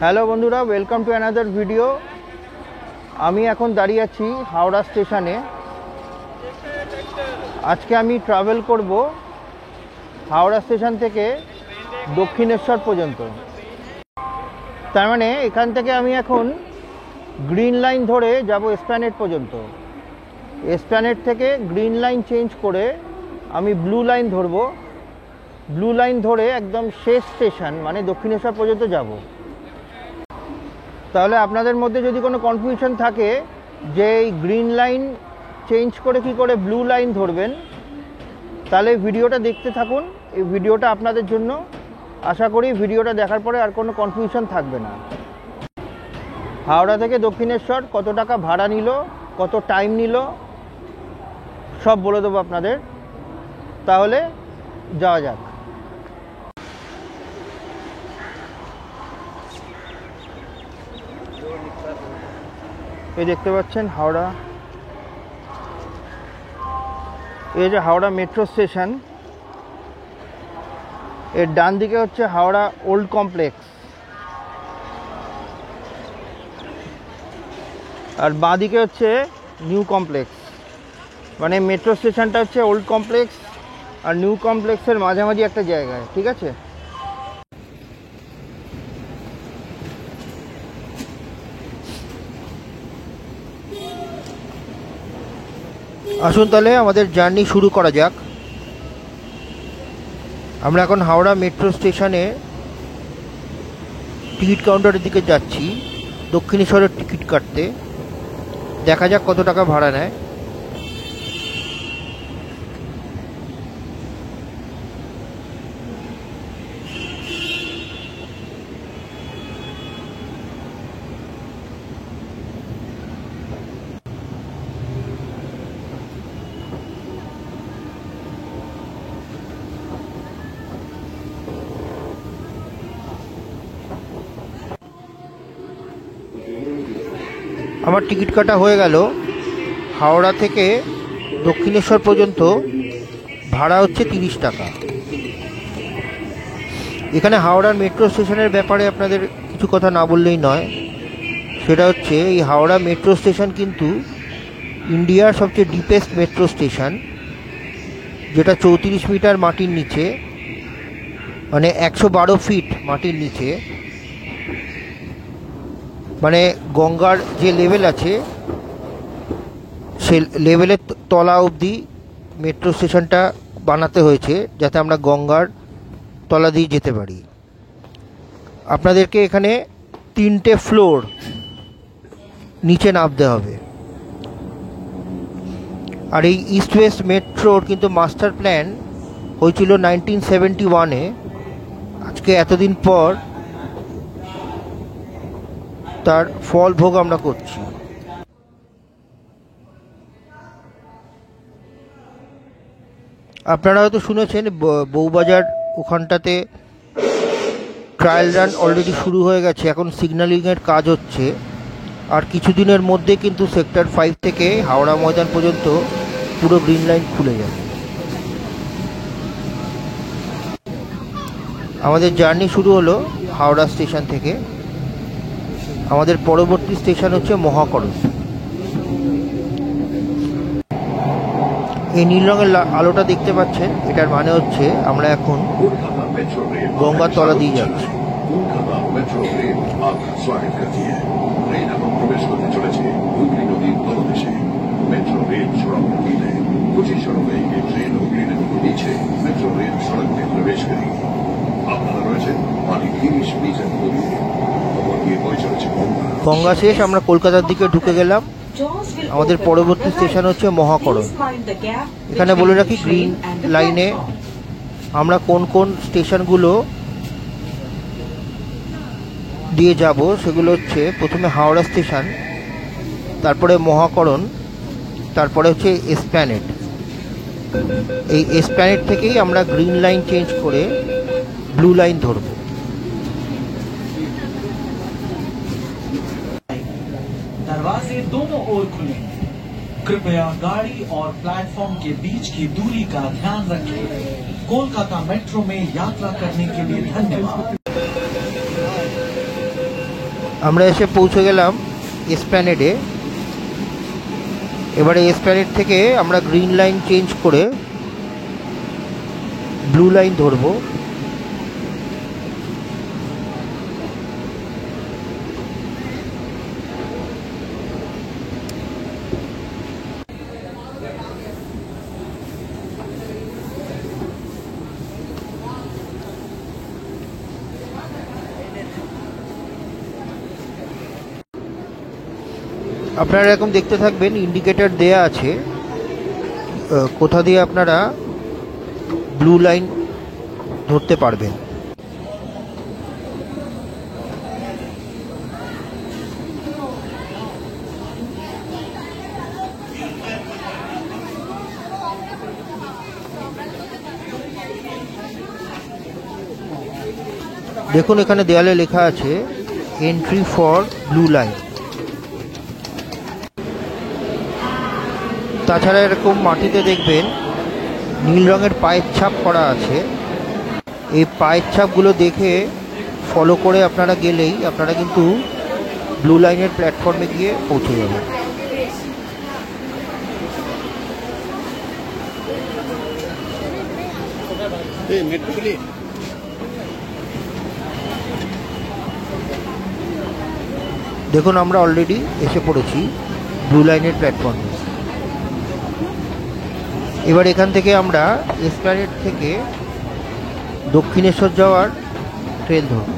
Hello বন্ধুরা, welcome to another video. আমি এখন দাঁড়িয়ে আছি হাওড়া স্টেশনে। আজকে আমি ট্রাভেল করব হাওড়া স্টেশন থেকে দক্ষিণেশ্বর পর্যন্ত। তার মানে এখান থেকে আমি এখন গ্রিন লাইন ধরে যাব এসপ্ল্যানেড পর্যন্ত। এসপ্ল্যানেড থেকে গ্রিন লাইন চেঞ্জ করে আমি ব্লু লাইন ধরব। ব্লু লাইন ধরে একদম শেষ স্টেশন মানে দক্ষিণেশ্বর পর্যন্ত যাব। তাহলে আপনাদের মধ্যে যদি কোনো কনফিউশন থাকে যে এই গ্রিন লাইন চেঞ্জ করে কি করে ব্লু লাইন ধরবেন, তাহলে ভিডিওটা দেখতে থাকুন। এই ভিডিওটা আপনাদের জন্য। আশা করি ভিডিওটা দেখার পরে আর কোনো কনফিউশন থাকবে না। হাওড়া থেকে দক্ষিণেশ্বর কত টাকা ভাড়া নিল, কত টাইম নিল, সব বলে দেবো আপনাদের। তাহলে যাওয়া যাক। এই দেখতে পাচ্ছেন হাওড়া, এই যে হাওড়া মেট্রো স্টেশন। এর ডান দিকে হচ্ছে হাওড়া ওল্ড কমপ্লেক্স, আর বাঁ দিকে হচ্ছে নিউ কমপ্লেক্স। মানে মেট্রো স্টেশনটা হচ্ছে ওল্ড কমপ্লেক্স আর নিউ কমপ্লেক্সের মাঝামাঝি একটা জায়গায়, ঠিক আছে? আসুন তাহলে আমাদের জার্নি শুরু করা যাক। আমরা এখন হাওড়া মেট্রো স্টেশনে টিকিট কাউন্টারের দিকে যাচ্ছি দক্ষিণেশ্বরের টিকিট কাটতে। দেখা যাক কত টাকা ভাড়া নেয়। আমার টিকিট কাটা হয়ে গেল। হাওড়া থেকে দক্ষিণেশ্বর পর্যন্ত ভাড়া হচ্ছে 30 টাকা। এখানে হাওড়ার মেট্রো স্টেশনের ব্যাপারে আপনাদের কিছু কথা না বললেই নয়। সেটা হচ্ছে এই হাওড়া মেট্রো স্টেশন কিন্তু ইন্ডিয়ার সবচেয়ে ডিপেস্ট মেট্রো স্টেশন, যেটা 34 মিটার মাটির নিচে, মানে 112 ফিট মাটির নিচে। মানে গঙ্গার যে লেভেল আছে সে লেভেলের তলা অবধি মেট্রো স্টেশনটা বানাতে হয়েছে, যাতে আমরা গঙ্গার তলা দিয়ে যেতে পারি। আপনাদেরকে এখানে 3টে ফ্লোর নিচে নামতে হবে। আর এই ইস্ট ওয়েস্ট মেট্রোর কিন্তু মাস্টার প্ল্যান হয়েছিল 1971-এ। আজকে এতদিন পর তার ফল ভোগ আমরা করছি। আপনারা হয়তো শুনেছেন বউবাজার ওখানটাতে ট্রায়াল রান অলরেডি শুরু হয়ে গেছে। এখন সিগন্যালিংয়ের কাজ হচ্ছে, আর কিছুদিনের মধ্যে কিন্তু সেক্টর 5 থেকে হাওড়া ময়দান পর্যন্ত পুরো গ্রিন লাইন খুলে যাবে। আমাদের জার্নি শুরু হলো হাওড়া স্টেশন থেকে। আমাদের পরবর্তী স্টেশন হচ্ছে মহাকরণ। এই নীল রঙের আলোটা দেখতে পাচ্ছেন, এটার মানে হচ্ছে আমরা এখন গঙ্গার তলা দিয়ে যাচ্ছি। গঙ্গা শেষ, আমরা কলকাতার দিকে ঢুকে গেলাম। আমাদের পরবর্তী স্টেশন হচ্ছে মহাকরণ। এখানে বলে রাখি, গ্রিন লাইনে আমরা কোন কোন স্টেশনগুলো দিয়ে যাব সেগুলো হচ্ছে, প্রথমে হাওড়া স্টেশন, তারপরে মহাকরণ, তারপরে হচ্ছে এসপ্ল্যানেড। এই এসপ্ল্যানেড থেকেই আমরা গ্রিন লাইন চেঞ্জ করে ব্লু লাইন ধরব। दरवाजे दोनों ओर खुले। कृपया गाड़ी और प्लेटफॉर्म के बीच की दूरी का ध्यान रखें। कोलकाता मेट्रो में यात्रा करने के लिए धन्यवाद। আমরা এসে পৌঁছে গেলাম এসপ্ল্যানেডে। এবারে এসপ্ল্যানেড থেকে আমরা গ্রিন লাইন চেঞ্জ করে ব্লু লাইন ধরবো। আপনারা এরকম দেখতে থাকবেন, ইন্ডিকেটর দেয়া আছে কোথা দিয়ে আপনারা ব্লু লাইন ধরতে পারবেন। দেখুন এখানে দেয়ালে লেখা আছে এন্ট্রি ফর ব্লু লাইন। তাছাড়া এরকম মাটিতে দেখবেন নীল রঙের পায়ের ছাপ করা আছে। এই পায়ের ছাপগুলো দেখে ফলো করে আপনারা গেলেই আপনারা কিন্তু ব্লু লাইনের প্ল্যাটফর্মে গিয়ে পৌঁছে যাবেন। দেখুন আমরা অলরেডি এসে পড়েছি ব্লু লাইনের প্ল্যাটফর্মে। এবার এখান থেকে আমরা এসপ্ল্যানেড থেকে দক্ষিণেশ্বর যাওয়ার ট্রেন ধরব।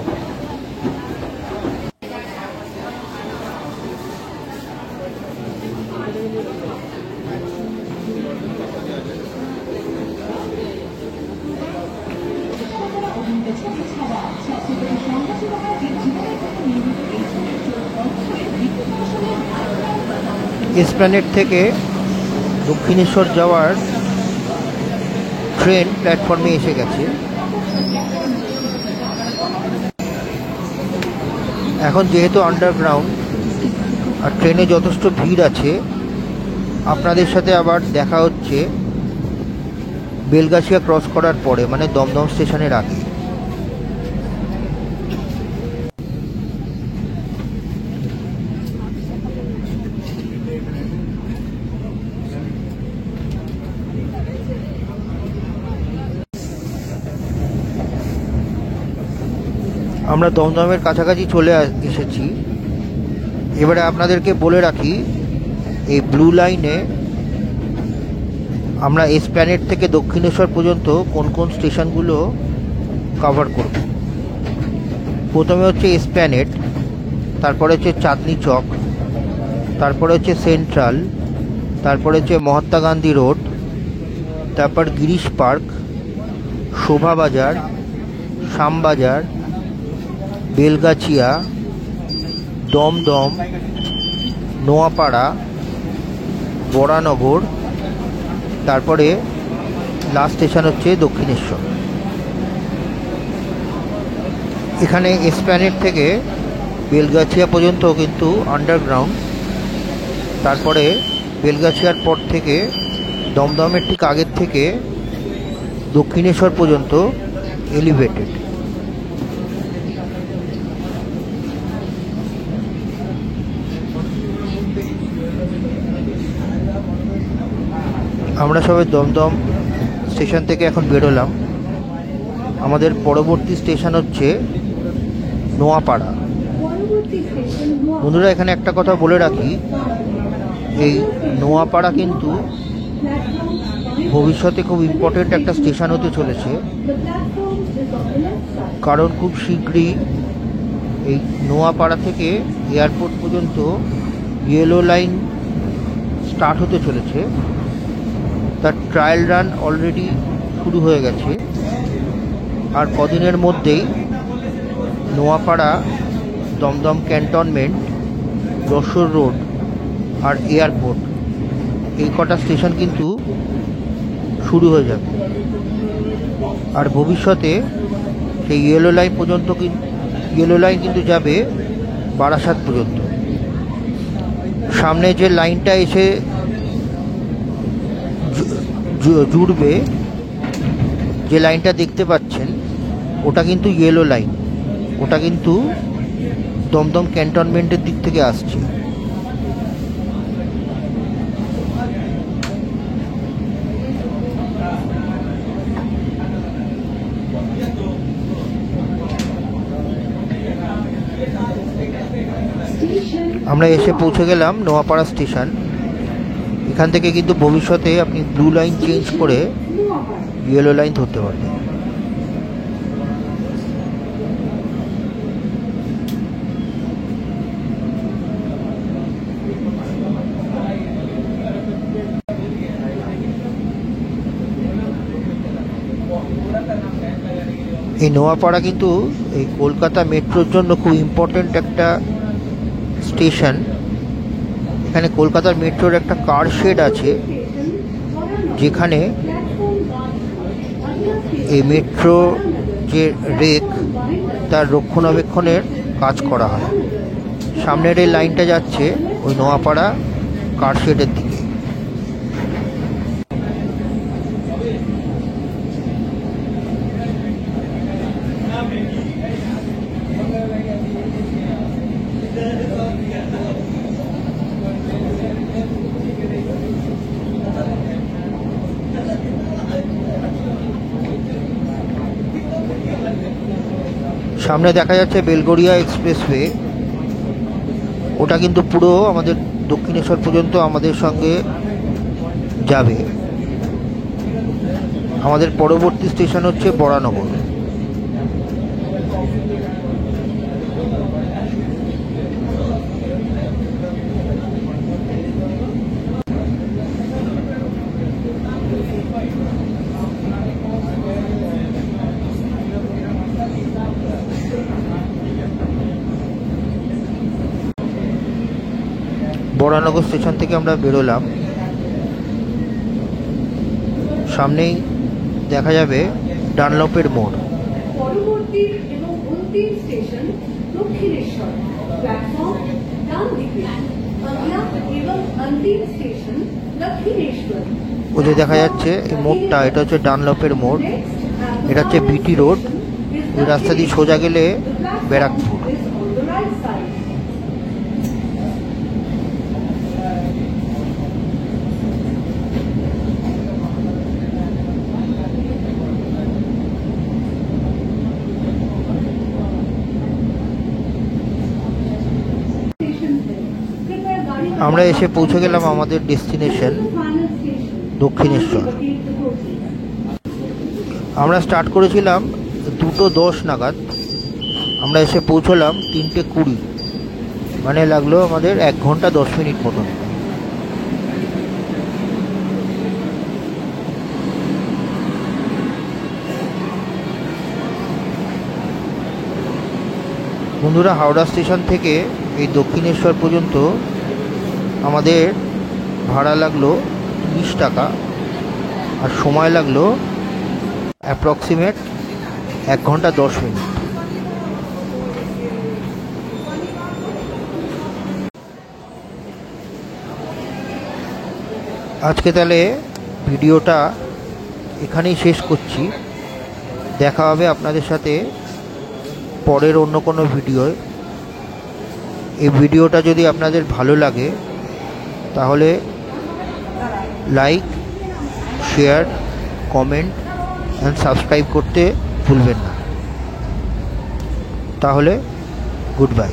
এসপ্ল্যানেড থেকে দক্ষিণেশ্বর যাওয়ার ট্রেন প্ল্যাটফর্মে এসে গেছে। এখন যেহেতু আন্ডারগ্রাউন্ড আর ট্রেনে যথেষ্ট ভিড় আছে, আপনাদের সাথে আবার দেখা হচ্ছে বেলগাছিয়া ক্রস করার পরে, মানে দমদম স্টেশনের আগে। আমরা দমদমের কাছাকাছি চলে এসেছি। এবারে আপনাদেরকে বলে রাখি, এই ব্লু লাইনে আমরা এসপ্ল্যানেড থেকে দক্ষিণেশ্বর পর্যন্ত কোন কোন স্টেশনগুলো কভার করব। প্রথমে হচ্ছে এসপ্ল্যানেড, তারপরে হচ্ছে চাঁদনি চক, তারপরে হচ্ছে সেন্ট্রাল, তারপরে হচ্ছে মহাত্মা গান্ধী রোড, তারপর গিরিশ পার্ক, শোভাবাজার, শ্যামবাজার, বেলগাছিয়া, দমদম, নোয়াপাড়া, বরানগর, তারপরে লাস্ট স্টেশন হচ্ছে দক্ষিণেশ্বর। এখানে এসপ্ল্যানেড থেকে বেলগাছিয়া পর্যন্ত কিন্তু আন্ডারগ্রাউন্ড, তারপরে বেলগাছিয়ার পর থেকে দমদমের ঠিক আগের থেকে দক্ষিণেশ্বর পর্যন্ত এলিভেটেড। আমরা সবাই দমদম স্টেশন থেকে এখন বেরোলাম। আমাদের পরবর্তী স্টেশন হচ্ছে নোয়াপাড়া। বন্ধুরা এখানে একটা কথা বলে রাখি, এই নোয়াপাড়া কিন্তু ভবিষ্যতে খুব ইম্পর্টেন্ট একটা স্টেশন হতে চলেছে, কারণ খুব শীঘ্রই এই নোয়াপাড়া থেকে এয়ারপোর্ট পর্যন্ত ইয়েলো লাইন স্টার্ট হতে চলেছে। তার ট্রায়াল রান অলরেডি শুরু হয়ে গেছে, আর কদিনের মধ্যেই নোয়াপাড়া, দমদম ক্যান্টনমেন্ট, যশোর রোড আর এয়ারপোর্ট, এই কটা স্টেশন কিন্তু শুরু হয়ে যাবে। আর ভবিষ্যতে সেই ইয়েলো লাইন পর্যন্ত ইয়েলো লাইন কিন্তু যাবে বারাসাত পর্যন্ত। সামনে যে লাইনটা এসে জুড়বে, যে লাইনটা দেখতে পাচ্ছেন, ওটা কিন্তু ইয়েলো লাইন, ওটা কিন্তু দমদম ক্যান্টনমেন্টের দিক থেকে আসছি। আমরা এসে পৌঁছে গেলাম নোয়াপাড়া স্টেশন। এখান থেকে কিন্তু ভবিষ্যতে আপনি ব্লু লাইন চেঞ্জ করে ইয়েলো লাইন ধরতে পারবেন। এই নোয়াপাড়া কিন্তু এই কলকাতা মেট্রোর জন্য খুব ইম্পর্ট্যান্ট একটা স্টেশন। এখানে কলকাতার মেট্রোর একটা কার শেড আছে, যেখানে এই মেট্রো যে রেক তার রক্ষণাবেক্ষণের কাজ করা হয়। সামনের এই লাইনটা যাচ্ছে ওই নোয়াপাড়া কার শেডের দিকে। সামনে দেখা যাচ্ছে বেলগড়িয়া এক্সপ্রেসওয়ে। ওটা কিন্তু পুরো আমাদের দক্ষিণেশ্বর পর্যন্ত আমাদের সঙ্গে যাবে। আমাদের পরবর্তী স্টেশন হচ্ছে বরানগর। বরানগর স্টেশন থেকে আমরা বেরোলাম। সামনেই দেখা যাবে ডানলপের মোড়। পরবর্তী এবং অন্তিম স্টেশন দক্ষিণেশ্বর, প্ল্যাটফর্ম ডান দিকে। अगला एवं अंतिम स्टेशन दक्षिणेश्वर। ওই যে দেখা যাচ্ছে এই মোড়টা, এটা হচ্ছে ডানলপের মোড়। এটা হচ্ছে বিটি রোড। এই রাস্তা দিয়ে সোজা গেলে ব্যারাকপুর। আমরা এসে পৌঁছে গেলাম আমাদের ডেস্টিনেশন দক্ষিণেশ্বর। আমরা স্টার্ট করেছিলাম 2:10 নাগাদ। আমরা এসে পৌঁছলাম 3:20, মানে লাগলো আমাদের 1 ঘন্টা 10 মিনিট মতন। বন্ধুরা, হাওড়া স্টেশন থেকে এই দক্ষিণেশ্বর পর্যন্ত আমাদের ভাড়া লাগলো 30 টাকা, আর সময় লাগলো অ্যাপ্রক্সিমেট 1 ঘন্টা 10 মিনিট। আজকে তাহলে ভিডিওটা এখানেই শেষ করছি। দেখা হবে আপনাদের সাথে পরের অন্য কোনো ভিডিওয়। এই ভিডিওটা যদি আপনাদের ভালো লাগে তাহলে like, share, comment and subscribe করতে ভুলবেন না। তাহলে গুড বাই।